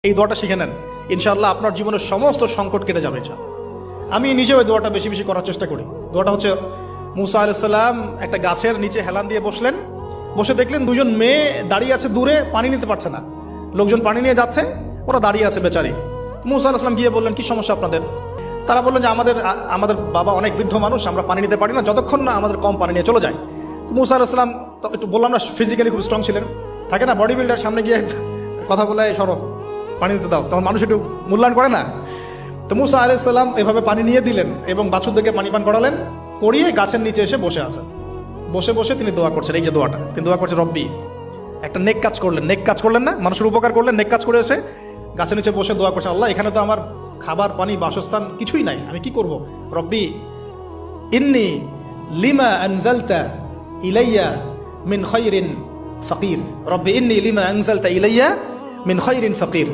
এই দোয়াটা শিখে নেন, ইনশাআল্লাহ আপনার জীবনের সমস্ত সংকট কেটে যাবে। আমি নিজেও এই দোয়াটা বেশি বেশি করার চেষ্টা করি। দোয়াটা হচ্ছে, মুসা আলাইহিস সালাম একটা গাছের নিচে হেলান দিয়ে বসলেন, বসে দেখলেন দুজন মেয়ে দাঁড়িয়ে আছে দূরে, পানি নিতে পারছে না, লোকজন পানি নিয়ে যাচ্ছে, ওরা দাঁড়িয়ে আছে বেচারি। মুসা আলাইহিস সালাম গিয়ে বললেন, কি সমস্যা আপনাদের? তারা বললেন যে আমাদের বাবা অনেক বৃদ্ধ মানুষ, আমরা পানি নিতে পারি না যতক্ষণ না আমাদের কম পানি নিয়ে চলে যায়। তো মুসা আলাইহিস সালাম একটু বললাম না, ফিজিক্যালি খুব স্ট্রং ছিলেন, থাকে না বডি বিল্ডার, সামনে গিয়ে কথা বলে সরো পানি দিতে দাও, তখন মানুষ একটু মূল্যায়ন করে না। তো মুসা আলাইহিস সালাম এভাবে পানি নিয়ে দিলেন এবং বাছুরদেরকে পানি পান করালেন, করিয়ে গাছের নিচে এসে বসে আছেন। বসে বসে তিনি দোয়া করছেন, এই যে দোয়াটা তিনি দোয়া করছেন, রব্বি, একটা নেক কাজ করলেন না, মানুষের উপকার করলেন, নেক কাজ করে এসে গাছের নিচে বসে দোয়া করছেন, আল্লাহ এখানে তো আমার খাবার পানি বাসস্থান কিছুই নাই, আমি কি করব? রব্বি ইন্নি লিমা আনজালতা ইলাইয়া মিন খায়রিন ফাকির, রব্বি ইন্নি লিমা আনজালতা ইলাইয়া মিন খায়রিন ফাকির।